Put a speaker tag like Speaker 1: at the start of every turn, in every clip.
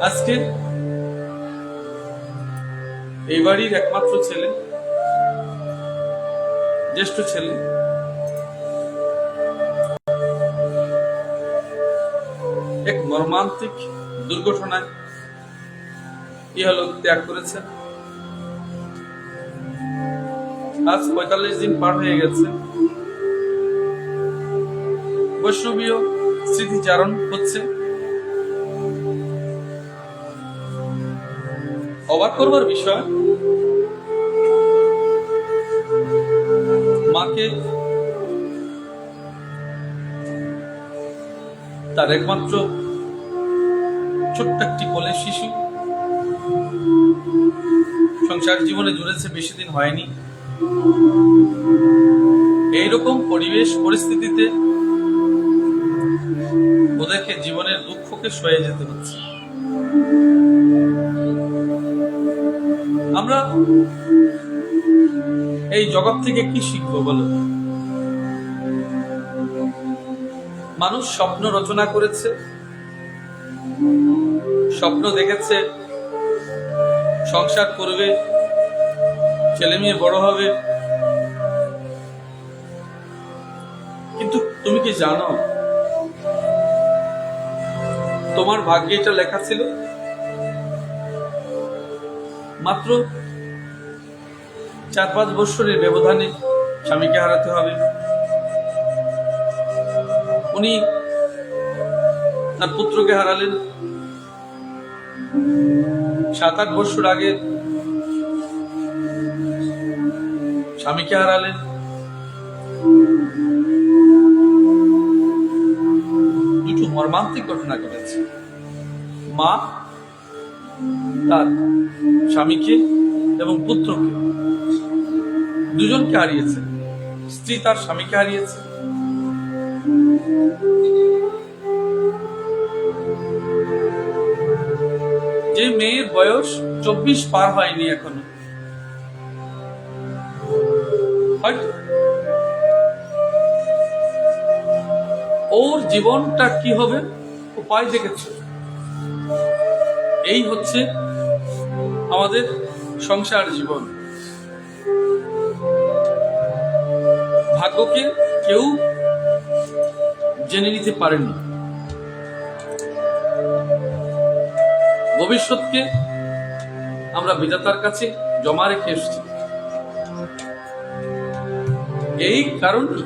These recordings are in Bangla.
Speaker 1: আজকে এই বাড়ির একমাত্র ছেলে, জ্যেষ্ঠ ছেলে, এক মর্মান্তিক দুর্ঘটনায় ইহলোক ত্যাগ করেছেন। আজ ৪৫ দিন পার হয়ে গেছে। বৈষ্ণবীয় স্মৃতিচারণ হচ্ছে। অবাক করবার বিষয়, মাকে তার একমাত্র ছোট্ট একটি কোলের শিশু সংসার জীবনে জুড়েছে, বেশি দিন হয়নি। এইরকম পরিবেশ পরিস্থিতিতে ওদেরকে জীবনের দুঃখকে সয়ে যেতে হচ্ছে। আমরা এই জগৎ থেকে কি শিখবো বলো? মানুষ স্বপ্ন রচনা করেছে, স্বপ্ন দেখেছে সংসার করবে, ছেলে মেয়ে বড় হবে, কিন্তু তুমি কি জানো তোমার ভাগ্যে এটা লেখা ছিল মাত্র ৪-৫ বছরের ব্যবধানে স্বামীকে হারাতে হবে। উনি তার পুত্রকে হারালেন ৭-৮ বছর আগে, স্বামীকে হারালেন। দুটো মর্মান্তিক ঘটনা ঘটেছে। মা তার স্বামীকে এবং পুত্রকে, দুজনকে হারিয়েছে। স্ত্রী তার স্বামীকে হারিয়েছে। যে মেয়ের বয়স ২৪ পার হয়নি এখনো, হয়তো ওর জীবনটা কি হবে উপায় দেখেছে। এই হচ্ছে আমাদের সংসার জীবন। ভাগ্যকে কেউ জেনে নিতে পারেনি, ভবিষ্যৎকে আমরা বিধাতার কাছে জমা রেখে এসেছি। এই কারণে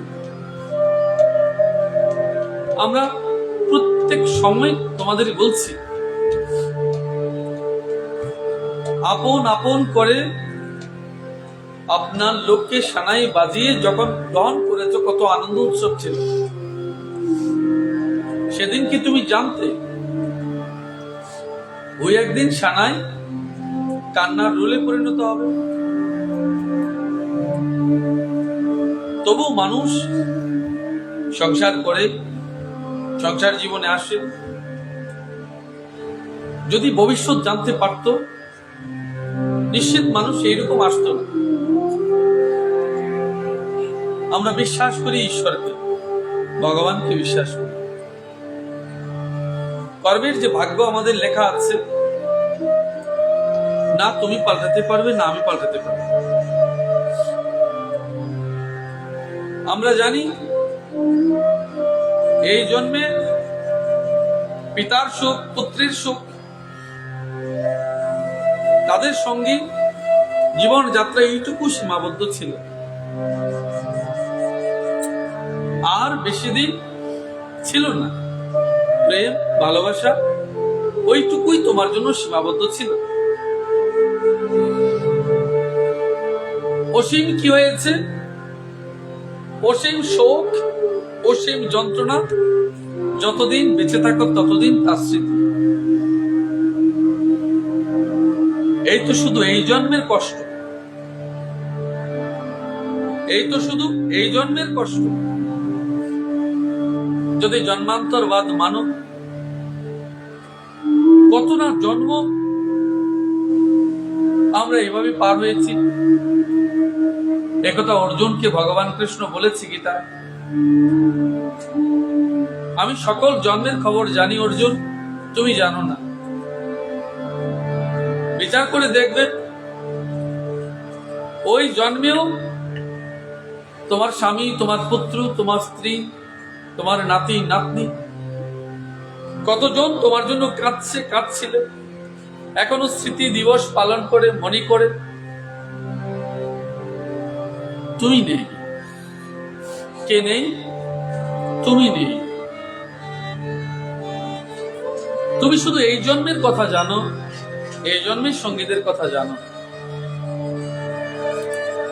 Speaker 1: আমরা প্রত্যেক সময় তোমাদের বলছি, আপন আপন করে আপনার লোককে সানাই বাজিয়ে যখন গ্রহণ করেছ, কত আনন্দ উৎসব ছিল। সেদিন কি তুমি জানতে ওই একদিন সানাই কান্নার রোলে পরিণত হবে? তবু মানুষ সংসার করে, সংসার জীবনে আসে। যদি ভবিষ্যৎ জানতে পারত, নিশ্চিত মানুষ এইরকম আসতো না। আমরা বিশ্বাস করি ঈশ্বরকে, ভগবানকে বিশ্বাস করি। কর্মের যে ভাগ্য আমাদের লেখা আছে, না তুমি পাল্টাতে পারবে, না আমি পাল্টাতে পারবো। আমরা জানি এই জন্মে পিতার সুখ, পুত্রের সুখ, তাদের সঙ্গে জীবন যাত্রা এইটুকু সীমাবদ্ধ ছিল। আর বেশি দিন ছিল না। প্রেম, ভালোবাসা ওইটুকুই তোমার জন্য সীমাবদ্ধ ছিল। অসীম কি হয়েছে? অসীম শোক, অসীম যন্ত্রণা। যতদিন বেঁচে থাকো ততদিন তার স্মৃতি। এই তো শুধু এই জন্মের কষ্ট, এই তো শুধু এই জন্মের কষ্ট। যদি জন্মান্তরবাদ মানো, কত না জন্ম আমরা এভাবে পার হয়েছি। একথা অর্জুনকে ভগবান কৃষ্ণ বলেছে গীতায়, আমি সকল জন্মের খবর জানি অর্জুন, তুমি জানো না। বিচার করে দেখবে, ওই জন্মেও তোমার স্বামী, তোমার পুত্র, তোমার স্ত্রী, তোমার নাতি নাতনি কতজন তোমার জন্য কাঁদছিল, এখনো স্মৃতি দিবস পালন করে মনে করে। তুমি নেই। কে নেই? তুমি নেই। তুমি শুধু এই জন্মের কথা জানো, এই জন্মের সঙ্গীদের কথা জানো,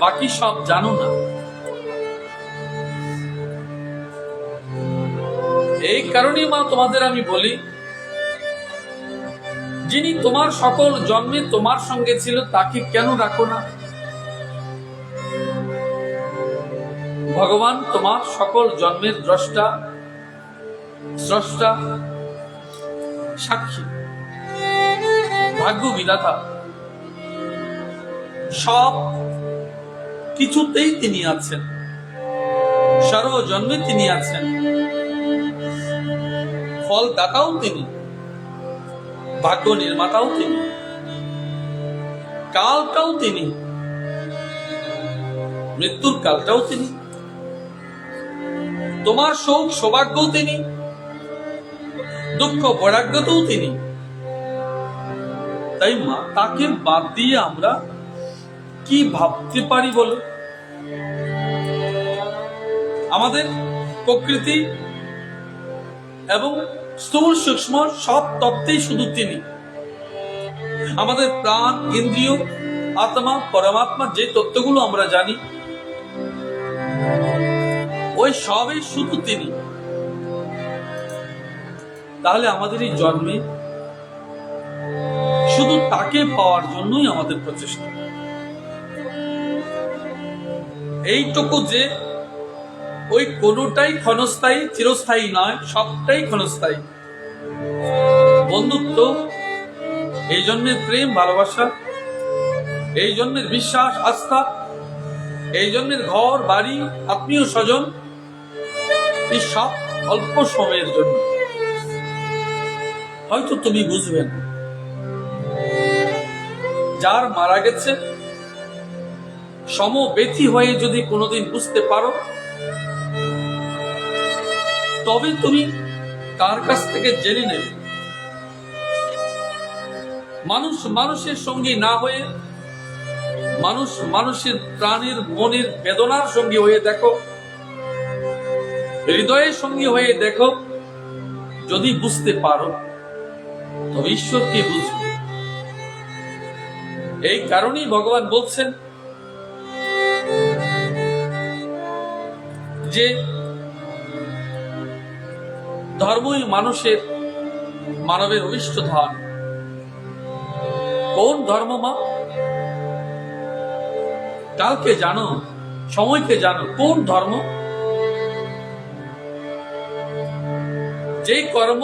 Speaker 1: বাকি সব জানো না। এই কারণেই মা তোমাদের আমি বলি, যিনি তোমার সকল জন্মে তোমার সঙ্গে ছিল তাকে কেন রাখো না? ভগবান তোমার সকল জন্মের দ্রষ্টা, স্রষ্টা, সাক্ষী, ভাগ্য বিধাতা, সব কিছুতেই তিনি আছেন, সর্বজন্মে তিনি আছেন। ফল দাতাও তিনি, ভাগ্য নির্মাতাও তিনি, কালটাও তিনি, মৃত্যুর কালটাও তিনি, তোমার শোক সৌভাগ্যও তিনি, দুঃখ বৈরাগ্যতেও তিনি। তাই মা, তাকে বাদ দিয়ে আমরা কি ভাবতে পারি বলো? আমাদের প্রকৃতি এবং স্থূল সূক্ষ্ম সব তত্ত্বেই শুধু তিনি। আমাদের প্রাণ, ইন্দ্রিয়, আত্মা, পরমাত্মা যে তত্ত্বগুলো আমরা জানি, ওই সবই শুধু তিনি। তাহলে আমাদের এই জন্মে শুধু তাকে পাওয়ার জন্যই আমাদের প্রচেষ্টা। এইটুকু যে ওই কোনটাই ক্ষণস্থায়ী, চিরস্থায়ী নয়, সবটাই ক্ষণস্থায়ী। বন্ধুত্ব, এই জন্মের প্রেম ভালোবাসা, এই জন্মের বিশ্বাস আস্থা, এই জন্মের ঘর বাড়ি, আত্মীয় স্বজন, এই সব অল্প সময়ের জন্য। হয়তো তুমি বুঝবে না। যার মারা গেছে, সমব্যথী হয়ে যদি কোনোদিন বুঝতে পারো, তবে তুমি তার কাছ থেকে জেনে নেবে। মানুষ মানুষের সঙ্গী না হয়ে, মানুষ মানুষের প্রাণের মনের বেদনার সঙ্গী হয়ে দেখো, হৃদয়ের সঙ্গী হয়ে দেখো। যদি বুঝতে পারো, তবে ঈশ্বরকে বুঝবে। এই কারণেই ভগবান বলছেন যে ধর্মই মানুষের, মানবের অভিষ্ট ধন। কোন ধর্ম মা? কালকে জানো, সময়কে জানো। কোন ধর্ম? যে কর্ম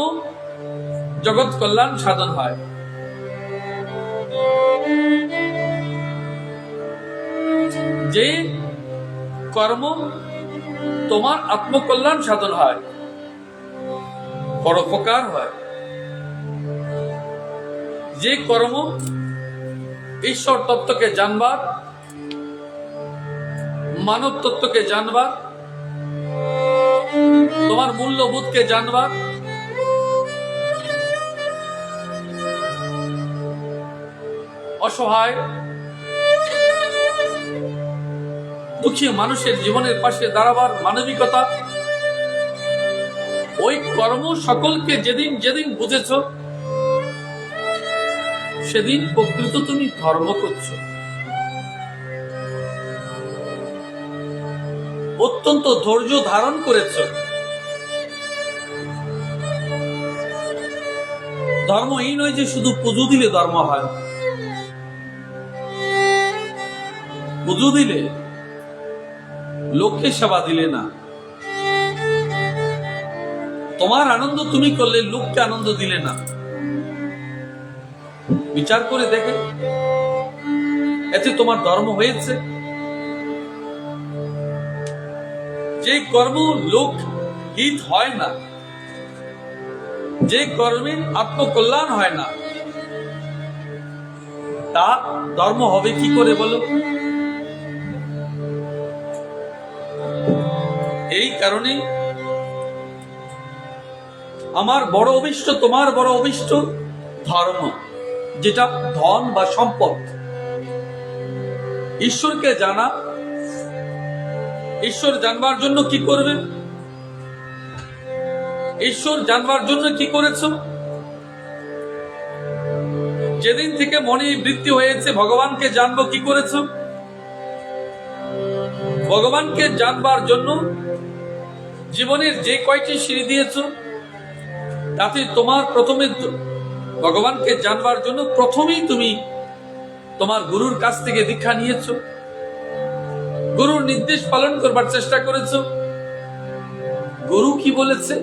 Speaker 1: জগৎ কল্যাণ সাধন হয়। যে কর্ম তোমার আত্মকল্যাণ সাধন হয়, পরোপকার হয়। যে কর্ম ঈশ্বর তত্ত্বকে জানবার, মানব তত্ত্বকে জানবার, তোমার মূল্যবোধকে জানবার, অসহায় দুঃখী মানুষের জীবনের পাশে দাঁড়াবার মানবিকতা, ওই কর্ম সকলকে যেদিন যেদিন বুঝেছ, সেদিন প্রকৃত তুমি ধর্ম করছো। অত্যন্ত ধৈর্য ধারণ করেছ। ধর্ম এই নয় যে শুধু পুজো দিলে ধর্ম হয়। পুজো দিলে, লোককে সেবা দিলে না। তোমার আনন্দ তুমি করলে, লোককে আনন্দ দিলে না। বিচার করে দেখে, এতে তোমার ধর্ম হয়েছে? যে কর্ম লোক হিত হয় না, যে কর্মে আত্মকল্যাণ হয় না তা ধর্ম হবে কি করে বলো? এই কারণে আমার বড় অভিষ্ট, তোমার বড় অভিষ্ট ধর্ম, যেটা ধন বা সম্পদ। ঈশ্বরকে জানা। ঈশ্বর জানবার জন্য কি করবে? ঈশ্বর জানবার জন্য কি করেছ? যেদিন থেকে মনে বৃত্তি হয়েছে ভগবানকে জানবো, কি করেছ? ভগবানকে জানবার জন্য জীবনের যে কয়টি সিঁড়ি দিয়েছ, তাতে তোমার প্রথমে ভগবানকে জানবার জন্য প্রথমেই তুমি তোমার গুরুর কাছ থেকে দীক্ষা নিয়েছ, গুরুর নির্দেশ পালন করবার চেষ্টা করেছ। গুরু কি বলেছে?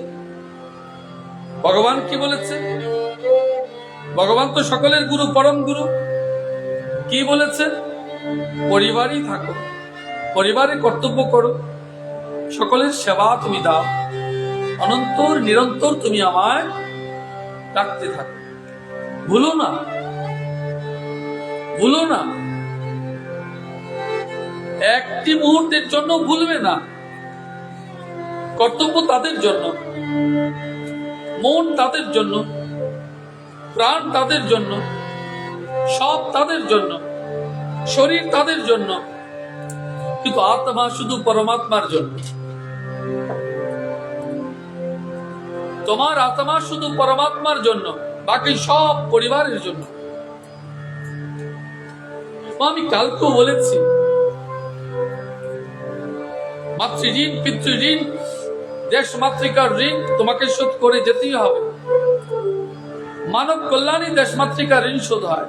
Speaker 1: ভগবান কি বলেছে? ভগবান তো সকলের গুরু, পরম গুরু। কি বলেছে? পরিবারই থাকো, পরিবারে কর্তব্য করো, সকলের সেবা তুমি দাও, অনন্তর নিরন্তর তুমি আমায় ডাকতে থাকো। ভুলো না, ভুলো না, একটি মুহূর্তের জন্য ভুলবে না। কর্তব্য তাদের জন্য, মন তাদের জন্য, প্রাণ তাদের জন্য, সব তাদের জন্য, শরীর তাদের জন্য, কিন্তু আত্মা শুধু পরমাত্মার জন্য। তোমার আত্মা শুধু পরমাত্মার জন্য, বাকি সব পরিবারের জন্য। আমি কালকেও বলেছি, মাতৃঋণ, পিতৃঋণ, দেশ মাতৃকার ঋণ তোমাকে শোধ করে যেতেই হবে। মানব কল্যাণী দেশ মাতৃকার ঋণ শোধ হয়।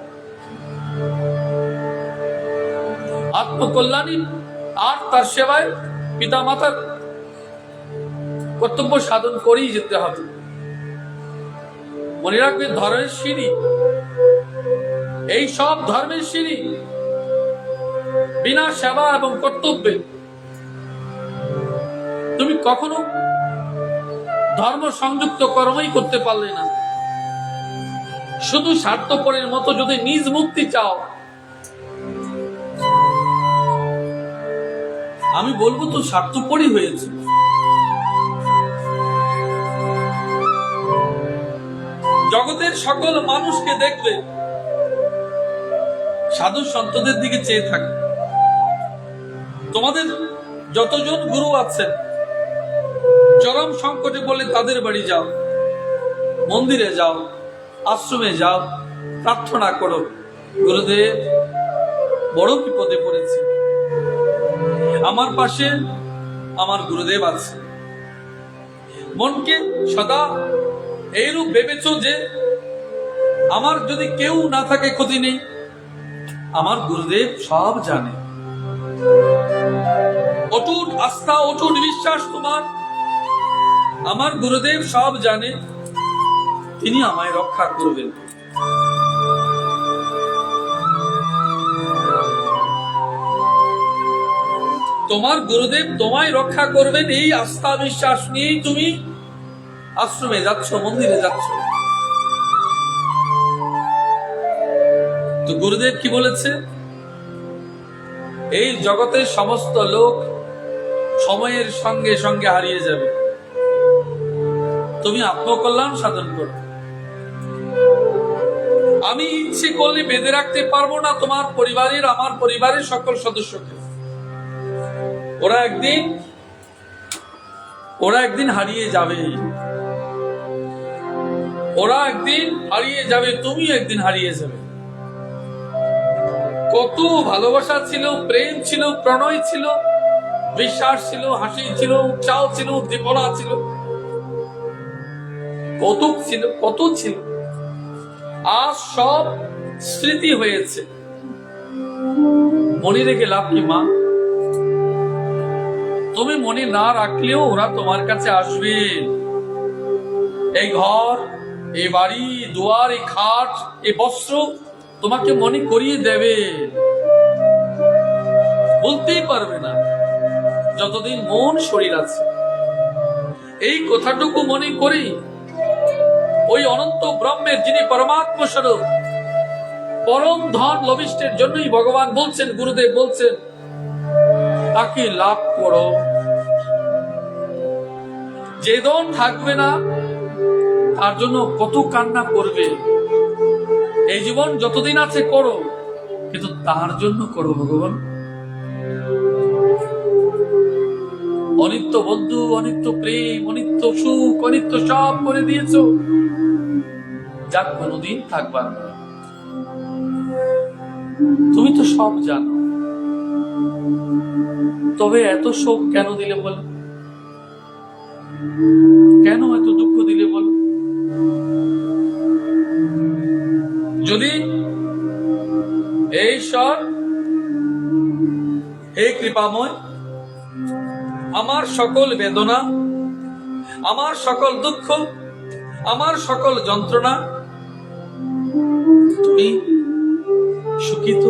Speaker 1: আত্মকল্যাণী আর তার সেবায় পিতা মাতার কর্তব্য সাধন করেই যেতে হবে। মনে রাখবে, ধর্মের সিঁড়ি, এই সব ধর্মের সিঁড়ি বিনা সেবা এবং কর্তব্যে তুমি কখনো ধর্ম সংযুক্ত কর্মই করতে পারলে না। শুধু স্বার্থপরের মতো যদি নিজ মুক্তি চাও, আমি বলবো তো স্বার্থপরই হয়েছে। জগতের সকল মানুষকে দেখবে সাধু সন্তদের দিকে চেয়ে থাকে। তোমাদের যতজন গুরু আছেন, চরম সংকটে বলে তাদের বাড়ি যাও, মন্দিরে যাও, আশ্রমে যাও, প্রার্থনা করো, গুরুদেব বড় বিপদে পড়েছে, আমার পাশে আমার গুরুদেব আছে। মনকে সদা এইরূপ ভেবেছ যে আমার যদি কেউ না থাকে ক্ষতি নেই, আমার গুরুদেব সব জানে। অটুট আস্থা, অটুট বিশ্বাস তোমার, আমার গুরুদেব সব জানে, তিনি আমায় রক্ষা করবেন। তোমার গুরুদেব তোমায় রক্ষা করবেন, এই আস্থা বিশ্বাস নিয়েই তুমি আশ্রমে যাচ্ছ, মন্দিরে যাচ্ছ। তো গুরুদেব কি বলেছে? এই জগতের সমস্ত লোক সময়ের সঙ্গে সঙ্গে হারিয়ে যাবে, তুমি আত্মকল্যাণ সাধন করো। আমি ইচ্ছে করলে বেঁধে রাখতে পারবো না তোমার পরিবারের, আমার পরিবারের সকল সদস্যকে। ওরা একদিন হারিয়ে যাবে, ওরা একদিন হারিয়ে যাবে, তুমি একদিন হারিয়ে যাবে। কত ভালোবাসা ছিল, প্রেম ছিল, প্রণয় ছিল, বিশ্বাস ছিল, হাসি ছিল, উৎসাহ ছিল, উদ্দীপনা ছিল, কৌতুক ছিল, কত ছিল, আজ সব স্মৃতি হয়েছে। মনে রেখে লাভ কি মা? তুমি মনে না রাখলেও ওরা তোমার কাছে আসবে। এই ঘর, এই বাড়ি, দুয়ার, এই খাট, এই বস্ত্র তোমাকে মনে করিয়ে দেবে, বলতেই পারবে না যতদিন মন শরীর আছে। এই কথাটুকু মনে করি ওই অনন্ত ব্রহ্মের যিনি পরমাত্ম স্বরূপ, পরম ধন লভিষ্ঠের জন্যই ভগবান বলছেন, গুরুদেব বলছেন, তাকে লাভ করো। যে ধন থাকবে না তার জন্য কত কান্না করবে। এই জীবন যতদিন আছে করো, কিন্তু তার জন্য করো ভগবান। অনিত্য বন্ধু, অনিত্য প্রেম, অনিত্য সুখ, অনিত্য সব করে দিয়েছ, যা কোনদিন থাকবা না। তুমি তো সব জানো, তবে এত শোক কেন দিলে বলো? কেন এত দুঃখ দিলে বলো? যদি এই ঈশ্বর, হে কৃপাময়, আমার সকল বেদনা, আমার সকল দুঃখ, আমার সকল যন্ত্রণা তুমি সুখিত,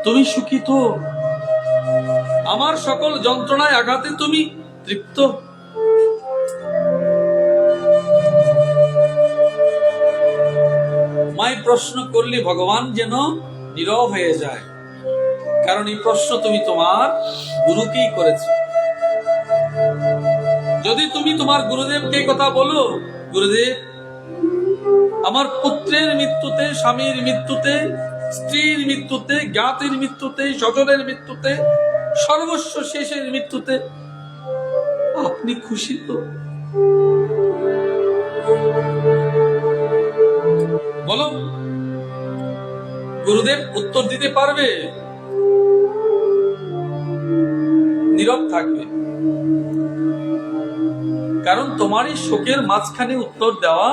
Speaker 1: তুমি সুখিত, আমার সকল যন্ত্রণায় আঘাতে তুমি তৃপ্ত। মাই প্রশ্ন করলে ভগবান যেন নীরব হয়ে যায়, কারণ এই প্রশ্ন তুমি তোমার গুরুকেই করেছ। যদি তুমি তোমার গুরুদেবকে কথা বলো, গুরুদেব, আমার পুত্রের মৃত্যুতে, স্বামীর মৃত্যুতে, স্ত্রীর মৃত্যুতে, জ্ঞাতির মৃত্যুতে, স্বজনের মৃত্যুতে, সর্বস্ব শেষের মৃত্যুতে আপনি খুশি তো? বলো, গুরুদেব উত্তর দিতে পারবে? নীরব থাকবে, কারণ তোমারই শোকের মাঝখানে উত্তর দেওয়া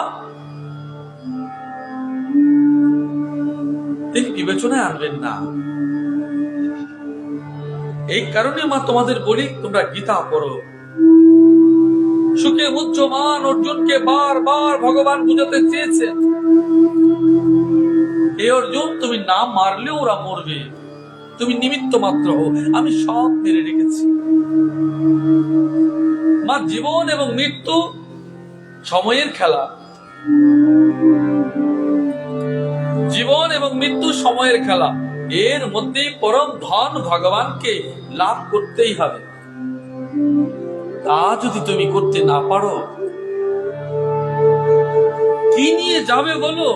Speaker 1: তিনি বিবেচনায় আনবেন না। এই কারণে মা তোমাদের বলি, তোমরা গীতা পড়ো। সুখে উচ্চমান অর্জুনকে বারবার ভগবান বুঝাতে চেয়েছেন, হে অর্জুন, তুমি না মারলেও ওরা মরবে, তুমি নিমিত্ত মাত্র হো, আমি সব মেরে রেখেছি। মা, জীবন এবং মৃত্যু সময়ের খেলা, জীবন এবং মৃত্যু সময়ের খেলা। এর মধ্যে পরম ধন ভগবানকে লাভ করতেই হবে। তা যদি তুমি করতে না পারো, কি নিয়ে যাবে বলো?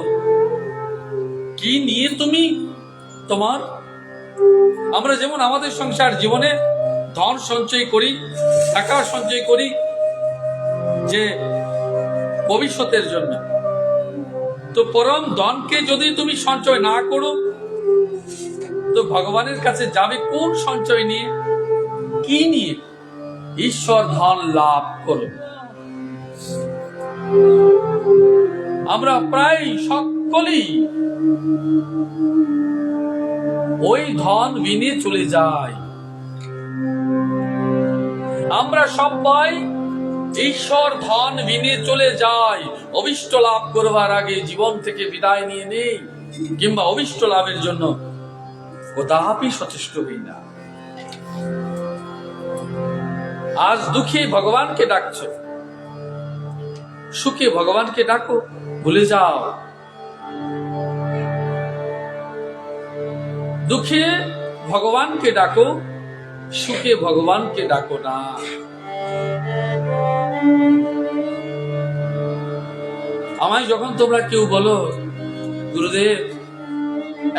Speaker 1: কি নিয়ে তুমি তোমার? আমরা যেমন আমাদের সংসার জীবনে ধন সঞ্চয় করি, টাকা সঞ্চয় করি যে ভবিষ্যতের জন্য, তো পরম ধনকে যদি তুমি সঞ্চয় না করো, তো ভগবানের কাছে যাবে কোন সঞ্চয় নিয়ে, কি নিয়ে? ঈশ্বর ধন লাভ করো। আমরা প্রায় সকলেই ওই ধন বিনে চলে যাই। আমরা সবাই ঈশ্বর ধন বিনে চলে যাই। অভিষ্ট লাভ করবার আগে জীবন থেকে বিদায় নিয়ে নেই, কিংবা অভিষ্ট লাভের জন্য কদাপি সচেষ্ট হই না। আজ দুঃখে ভগবানকে ডাকছো, সুখে ভগবানকে ডাকো, ভুলে যাও। দুঃখে ভগবানকে ডাকো, সুখে ভগবানকে ডাকো না। আমায় যখন তোমরা কেউ বলো, গুরুদেব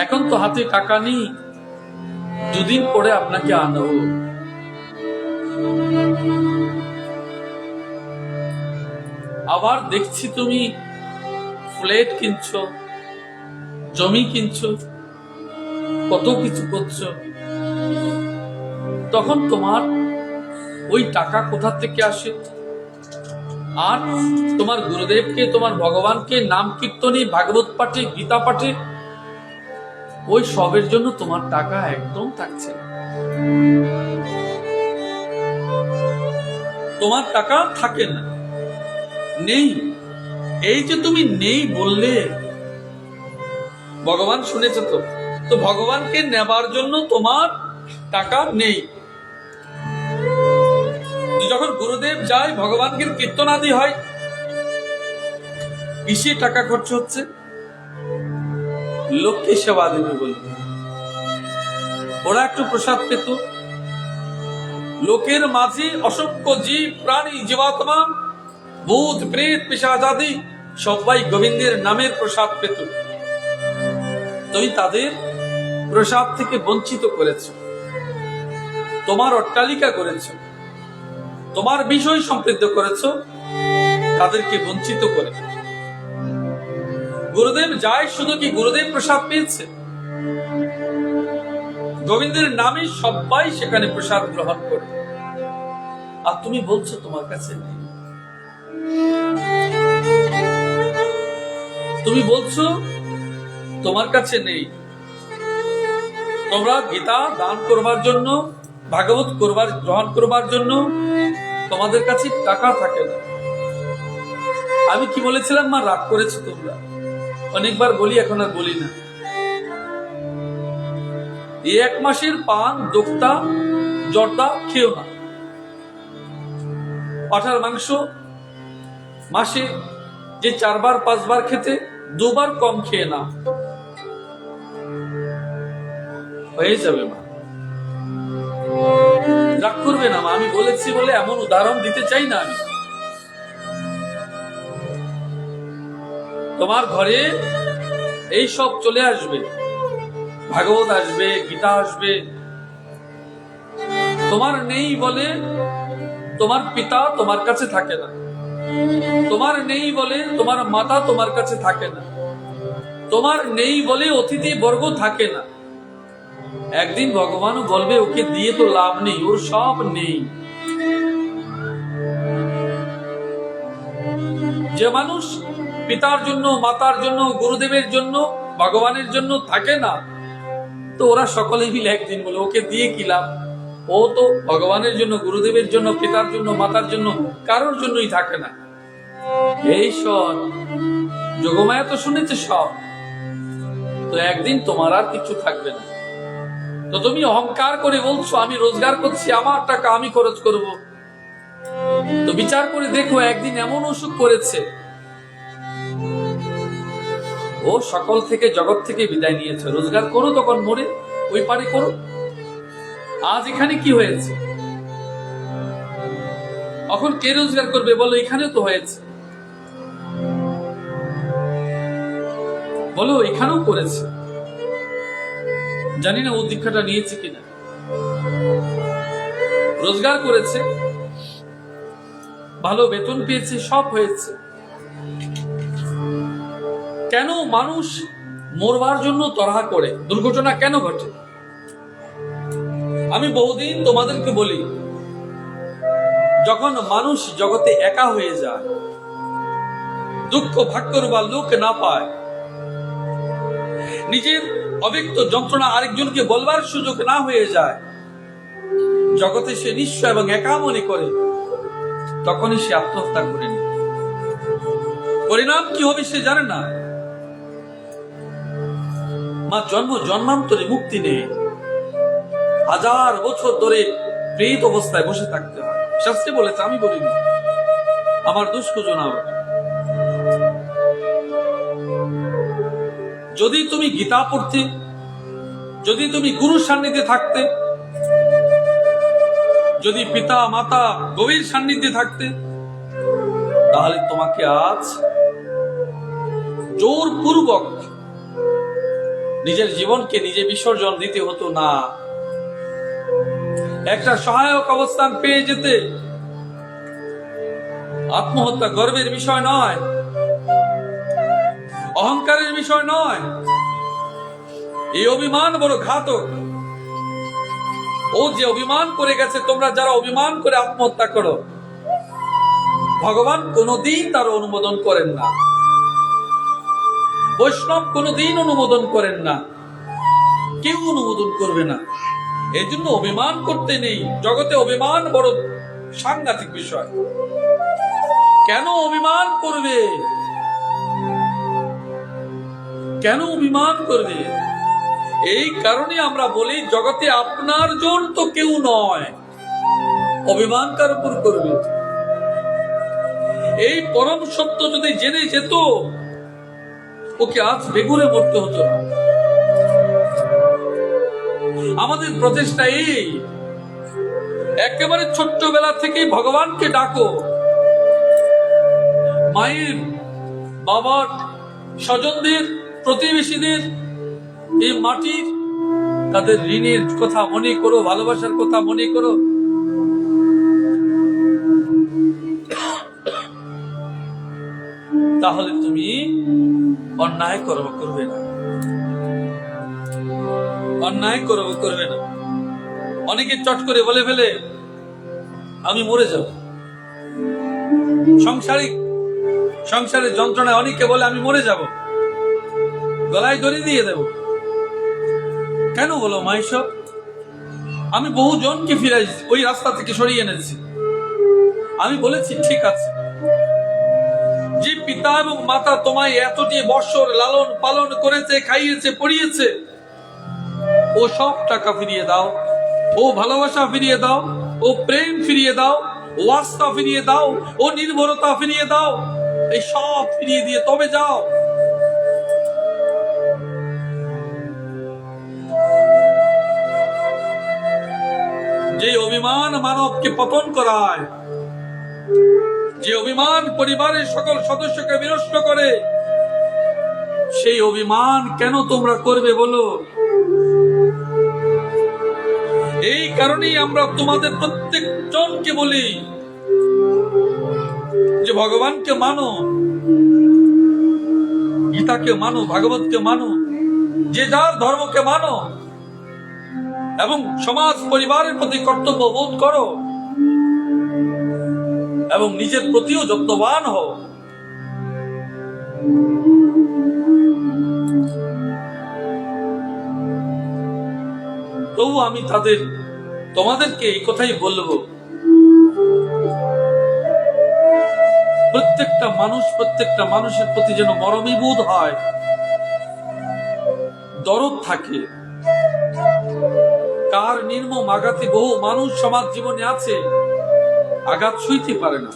Speaker 1: এখন তো হাতে টাকা নেই, দুদিন পরে আপনাকে আনবো, আবার দেখছি তুমি ফ্ল্যাট কিনছো, জমি কিনছো, কত কিছু করছো, তখন তোমার ওই টাকা কোথা থেকে আসে? আর তোমার গুরুদেবকে, তোমার ভগবানকে নাম কীর্তনে, ভাগবত পাঠে, গীতা পাঠে, ওই সবের জন্য তোমার টাকা একদম থাকছে না। তোমার টাকা থাকে না, নেই। এই যে তুমি নেই বললে, ভগবান শুনেছে তো? তো ভগবানকে নেবার জন্য তোমার টাকা নেই। যখন গুরুদেব যায়, ভগবানকে কীর্তনাদি হয়, কিসে টাকা খরচ হচ্ছে? লোককে সেবা দেবে বলে। ওরা একটু প্রসাদ পেত। লোকের মাঝে অসংখ্য জীব, প্রাণী, জীবাত্মা, ভূত, প্রেত, পিশাচাদি সবাই গোবিন্দের নামের প্রসাদ পেত। তুমি তাদের প্রসাদ থেকে বঞ্চিত করেছ, তোমার অট্টালিকা করেছ, তোমার বিষয় সমৃদ্ধ করেছ, তাদেরকে বঞ্চিত করে। গুরুদেব যায় শুধু কি গুরুদেব প্রসাদ পেয়েছে? গোবিন্দের নামে সবাই সেখানে প্রসাদ গ্রহণ করে। আর তুমি বলছো তোমার কাছে নেই। তুমি বলছো তোমার কাছে নেই। তোমরা গীতা দান করবার জন্য, ভাগবত গ্রহণ করবার জন্য তোমাদের কাছে টাকা থাকে না। আমি কি বলেছিলাম মা? রাগ করেছো তোমরা? অনেকবার বলি, এখন আর বলি না। এই 1 মাসের পান, দোক্তা, জর্দা খেও না। পাঁঠার মাংস মাসে যে 4 বার 5 বার খেতে, 2 বার কম খেয়ে না, হয়ে যাবে মা। রাগ করবে না মা, আমি বলেছি বলে এমন উদাহরণ দিতে চাই না আমি। তোমার ঘরে এই সব চলে আসবে, ভাগবত আসবে, গীতা আসবে। তোমার নেই বলে তোমার পিতা তোমার কাছে থাকে না, তোমার নেই বলে তোমার মাতা তোমার কাছে থাকে না, তোমার নেই বলে অতিথি বর্গ থাকে না। একদিন ভগবানও বলবে ওকে দিয়ে তো লাভ নেই, ওর সব নেই। যে মানুষ পিতার জন্য, মাতার জন্য, গুরুদেবের জন্য, ভগবানের জন্য থাকে না, তো ওরা সকলে মিলে একদিন বলে ওকে দিয়ে কি লাভ? ও তো ভগবানের জন্য, গুরুদেবের জন্য, পিতার জন্য, মাতার জন্য, কারোর জন্যই থাকে না। এই সব যোগমায়া তো শুনেছে সব। তো একদিন তোমার আর কিছু থাকবে না। তো তুমি অহংকার করে বলছো আমি রোজগার করছি, আমার টাকা আমি খরচ করব। তো বিচার করে দেখো, একদিন এমন অসুখ করেছে, ও সকল থেকে, জগৎ থেকে বিদায় নিয়েছে। রোজগার করো, তখন মরে ওই পারে করো। আজ এখানে কি হয়েছে? এখন কে রোজগার করবে বলো? এখানে তো হয়েছে, বলো এখানেও করেছে। জানি না ও দীক্ষাটা নিয়েছে কিনা। রোজগার করেছে, ভালো বেতন পেয়েছে, সব হয়েছে। কেন মানুষ মরবার জন্য তরহা করে? দুর্ঘটনা কেন ঘটে? আমি বহুদিন তোমাদেরকে বলি, যখন মানুষ জগতে একা হয়ে যায়, দুঃখ ভাগ করবার লোক না পায়, নিজের অব্যক্ত যন্ত্রণা আরেকজনকে বলবার সুযোগ না হয়ে যায়, জগতে সে নিঃস্ব এবং একা মনে করে, তখনই সে আত্মহত্যা করে নেয়। পরিণাম কি হবে সে জানে না। মা, জন্মান্তরে মুক্তি নেই। 1000 বছর ধরে প্রেত অবস্থায় বসে থাকতে হয়। শাস্ত্রে বলেছে, আমি বলিনি, আমার দোষ খুঁজো না। যদি তুমি গীতা পড়তে, যদি তুমি গুরুর সান্নিধ্যে থাকতে, যদি পিতা মাতা গভীর সান্নিধ্যে থাকতে, তাহলে তোমাকে আজ জোরপূর্বক নিজের জীবনকে নিজে বিসর্জন দিতে হতো না। একটা সহায়ক অবস্থান পেয়ে যেতে। আত্মহত্যা গর্বের বিষয় নয়, অহংকারের বিষয় নয়। এই অভিমান বড় ঘাতক। ও যে অভিমান করে গেছে, তোমরা যারা অভিমান করে আত্মহত্যা করো, ভগবান কোনদিন তার অনুমোদন করেন না, বৈষ্ণব কোনদিন অনুমোদন করেন না, কেউ অনুমোদন করবে না। এই জন্য অভিমান করতে নেই। জগতে অভিমান বড় সাংঘাতিক বিষয়। কেন অভিমান করবে? কেন অভিমান করবে? এই কারণে আমরা বলি, জগতে আপনার জন তো কেউ নয়। অভিমান কার উপর করবে? এই পরম সত্য যদি জেনে যেত, ওকে আজ বেগুনে মরতে হতো না। আমাদের প্রচেষ্টা এই, একেবারে ছোট্টবেলা থেকেই ভগবানকে ডাকো। মায়ের, বাবার, স্বজনদের, প্রতিবেশীদের, এই মাটির, তাদের ঋণের কথা মনে করো, ভালোবাসার কথা মনে করো। তাহলে তুমি অন্যায় কর্ম করবে না, অন্যায় কর্ম করবে না। অনেকে চট করে বলে ফেলে আমি মরে যাব। সংসারের যন্ত্রণায় অনেকে বলে আমি মরে যাব, গলায় দড়ি দিয়ে দেব। কেন বলো মা এসব? আমি বহু জনকে ফিরাই ওই রাস্তা থেকে সরিয়ে এনেছি। আমি বলেছি ঠিক আছে, যে পিতা এবং মাতা তোমায় এতটি বৎসর লালন পালন করেছে, খাইয়েছে, পড়িয়েছে, ও সব টাকা ফিরিয়ে দাও, ও ভালোবাসা ফিরিয়ে দাও, ও প্রেম ফিরিয়ে দাও, ও আস্থা ফিরিয়ে দাও, ও নির্ভরতা ফিরিয়ে দাও। এই সব ফিরিয়ে দিয়ে তবে যাও। যে অভিমান মানবকে পতন করায়, যে অভিমান পরিবারের সকল সদস্যকে বিনষ্ট করে, সেই অভিমান কেন তোমরা করবে বলো? এই কারণেই আমরা তোমাদের প্রত্যেকজনকে বলি যে ভগবানকে মানো, গীতাকে মানো, ভাগবতকে মানো, যে যার ধর্মকে মানো, এবং সমাজ পরিবারের প্রতি কর্তব্য বোধ করো, এবং নিজের প্রতিও যত্নবান হও। তবু আমি তোমাদেরকে এই কথাই বলবো, প্রত্যেকটা মানুষের প্রতি যেন মরমীবোধ হয়, দরদ থাকে। কার নির্মম আঘাতে বহু মানুষ সমাজ জীবনে আছে, আঘাত সইতে পারে না।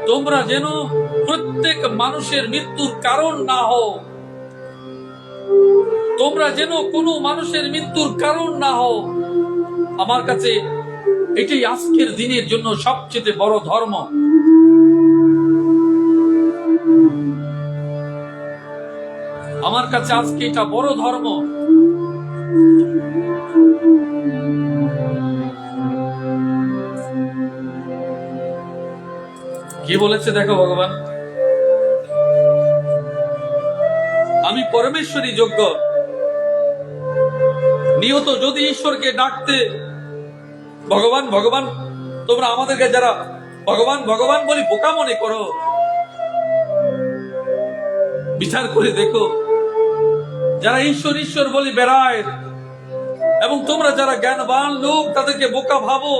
Speaker 1: তোমরা যেন প্রত্যেক মানুষের মৃত্যুর কারণ না হও, তোমরা যেন কোনো মানুষের মৃত্যুর কারণ না হও। আমার কাছে এটাই আজকের দিনের জন্য সবচেয়ে বড় ধর্ম। আমার কাছে আজকে এটা বড় ধর্ম। কি বলেছে দেখো ভগবান, আমি পরমেশ্বরই যোগ্য। নিয়ত যদি ঈশ্বরকে ডাকতে ভগবান ভগবান, তোমরা আমাদেরকে যারা ভগবান ভগবান বলি বোকা মনে করো, বিচার করে দেখো, যারা ঈশ্বর ঈশ্বর বলি বেড়ায়, এবং তোমরা যারা জ্ঞানবান লোক তাদেরকে বোকা ভাবো।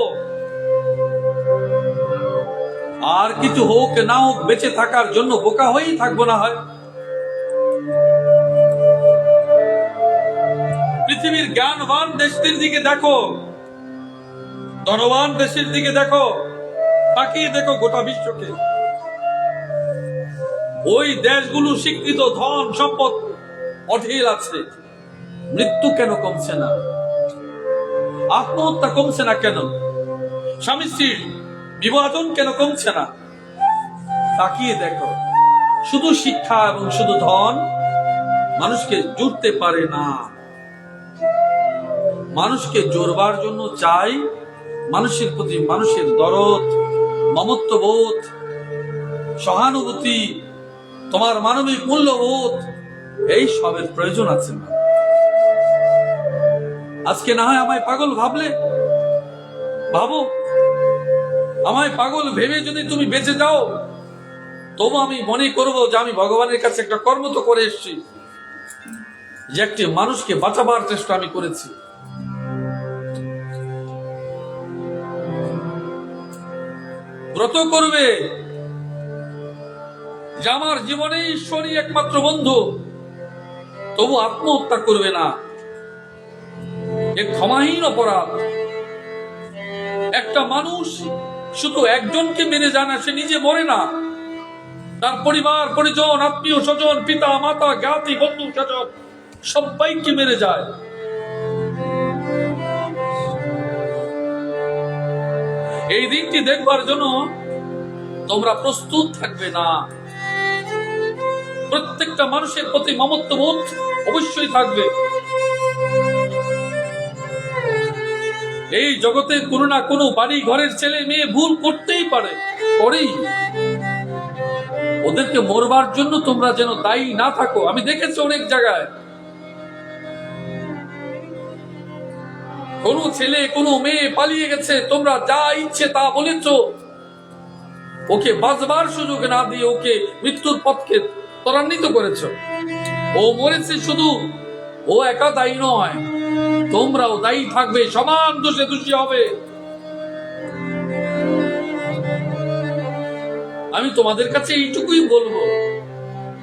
Speaker 1: আর কিছু হোক না হোক, বেঁচে থাকার জন্য বোকা হয়েই থাকবো না হয়। পৃথিবীর জ্ঞানবান দেশটির দিকে দেখো, ধনবান দেশের দিকে দেখো, তাকিয়ে দেখো গোটা বিশ্বকে। ওই দেশগুলো স্বীকৃত ধন সম্পদ অঢেল আছে, মৃত্যু কেন কমছে না? আত্মহত্যা কমছে না কেন? স্বামী স্ত্রীর বিভাজন কেন কমছে না? তাকিয়ে দেখো। শুধু শিক্ষা এবং শুধু ধন মানুষকে জুড়তে পারে না। মানুষকে জোরবার জন্য চাই মানুষের প্রতি মানুষের দরদ, মমত্ববোধ, সহানুভূতি, তোমার মানবিক মূল্যবোধ, এই সবের প্রয়োজন আছে না। আজকে না হয় আমায় পাগল ভাবলে, ভাবো, আমায় পাগল ভেবে যদি তুমি বেঁচে যাও, তবু আমি মনে করবো যে আমি ভগবানের কাছে একটা কর্ম তো করে এসেছি, যে একটি মানুষকে বাঁচাবার চেষ্টা আমি করেছি। ব্রত করবে যে আমার জীবনে ঈশ্বরই একমাত্র বন্ধু, তবু আত্মহত্যা করবে না। এ ক্ষমাহীন অপরাধ। একটা মানুষ শুধু একজনকে মেরে যায় না, সে নিজে মরে না, তার পরিবার পরিজন, আত্মীয় স্বজন, পিতা মাতা, জ্ঞাতি বন্ধু স্বজন সবাইকে মেরে যায়। এই দিনটি দেখবার জন্য তোমরা প্রস্তুত থাকবে না। প্রত্যেকটা মানুষের প্রতি মমত্ববোধ অবশ্যই থাকবে। এই জগতে কোনো না কোনো বাড়ি ঘরের ছেলে মেয়ে ভুল করতেই পারে, করেই। ওদেরকে মরবার জন্য তোমরা যেন দায়ী না থাকো। আমি দেখেছি অনেক জায়গায় কোনো ছেলে কোনো মেয়ে পালিয়ে গেছে, তোমরা যা ইচ্ছে তা বলেছ, ওকে বাঁচবার সুযোগ না দিয়ে ওকে মৃত্যুর পথকে ত্বরান্বিত করেছ। ও মরেছে, শুধু ও একা দায়ী নয়, তোমরাও দায়ী থাকবে, সমান দোষে দোষী হবে। আমি তোমাদের কাছে এইটুকুই বলবো,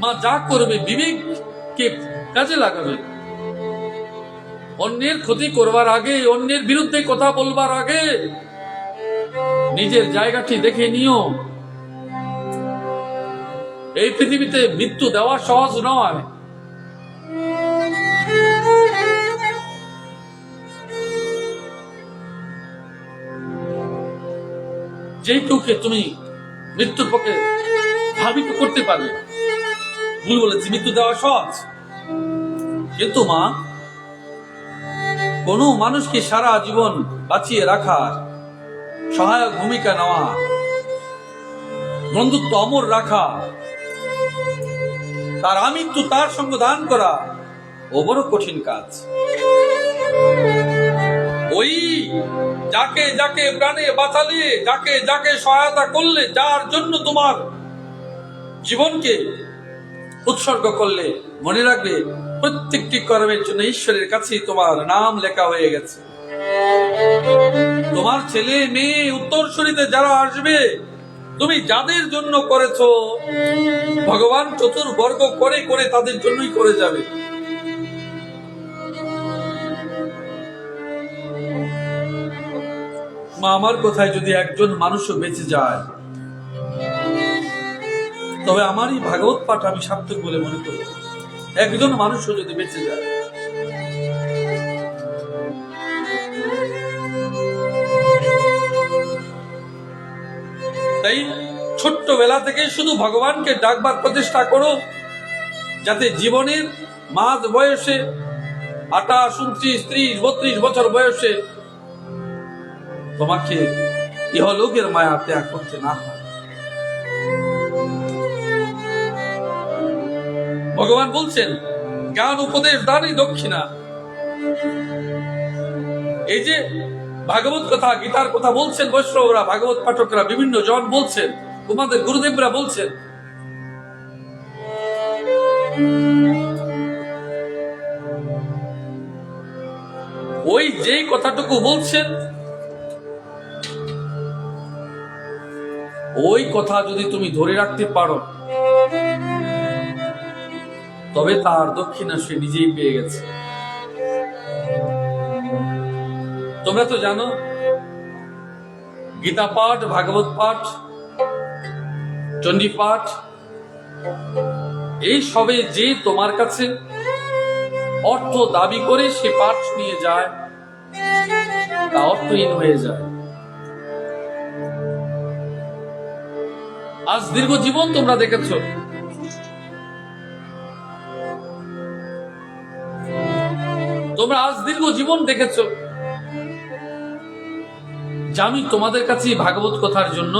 Speaker 1: মা যা করবে বিবেককে কাজে লাগাবে। অন্যের ক্ষতি করবার আগে, অন্যের বিরুদ্ধে কথা বলবার আগে নিজের জায়গাটি দেখে নিও। এই পৃথিবীতে মৃত্যু দেওয়া সহজ নয়। যে কেউকে তুমি মৃত্যুর পক্ষে ধাবিত করতে পারবে। ভুল বলেছি, মৃত্যু দেওয়া সহজ, কিন্তু মা কোন মানুষকে সারা জীবন বাঁচিয়ে রাখার সহায়ক ভূমিকা নেওয়া, বন্ধুত্ব অমর রাখা, তার আমৃত্যু তার সঙ্গ দান করা ও বড় কঠিন কাজ। ওই যাকে যাকে প্রাণে বাঁচালে, যাকে যাকে সহায়তা করলে, যার জন্য তোমার জীবনকে উৎসর্গ করলে, মনে রাখবে প্রত্যেকটি কর্মের জন্য ঈশ্বরের কাছে তোমার নাম লেখা হয়ে গেছে। তোমার ছেলে মেয়ে উত্তরসূরিতে যারা আসবে, তুমি যাদের জন্য করেছো, ভগবান চতুর্বর্গ করে করে তাদের জন্যই করে যাবে। মা, আমার কথায় যদি একজন মানুষও বেঁচে যায়, তবে আমারই ভাগবত পাঠ আমি সার্থক বলে মনে করি। একজন মানুষও যদি বেঁচে যায়, তাই ছোট্টবেলা থেকে শুধু ভগবানকে ডাকবার প্রচেষ্টা করো, যাতে জীবনের মাঝ বয়সে 28, 29, 30, 32 বছর বয়সে তোমাকে ইহলোকের মায়া ত্যাগ করতে না হয়। ভগবান বলছেন জ্ঞান উপদেশ দানই দক্ষিণা। এই যে ভাগবত কথা, গীতার কথা বলছেন বৈষ্ণবরা, ভাগবত পাঠকরা, বিভিন্ন জন বলছেন, তোমাদের গুরুদেবরা বলছেন, ওই যে কথাটুকু বলছেন, ওই কথা যদি তুমি ধরে রাখতে পারো, তবে তার দক্ষিণা সে নিজেই পেয়ে গেছে। তোমরা তো জানো, গীতা পাঠ, ভাগবত পাঠ, চণ্ডী পাঠ, এই সবে যে তোমার কাছে অর্থ দাবি করে সে পাঠ নিয়ে যায়, তা অর্থহীন হয়ে যায়। আজ দীর্ঘ জীবন তোমরা দেখেছ, তোমরা আজ দীর্ঘ জীবন দেখেছ যে আমি তোমাদের কাছে ভাগবত কথার জন্য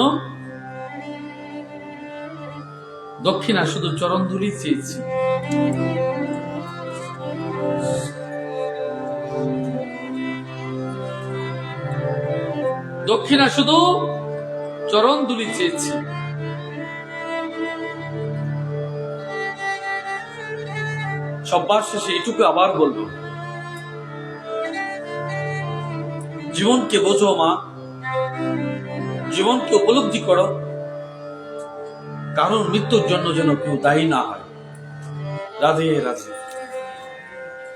Speaker 1: দক্ষিণা শুধু চরণ ধুলি চেয়েছি। দক্ষিণা শুধু চরণ ধুলি চেয়েছি। সবার শেষে এইটুকু আবার বলবো, জীবনকে বোঝো মা, জীবনকে উপলব্ধি করো, কারণ মৃত্যুর জন্য যেন কেউ দায়ী না হয়। রাধে রাধে।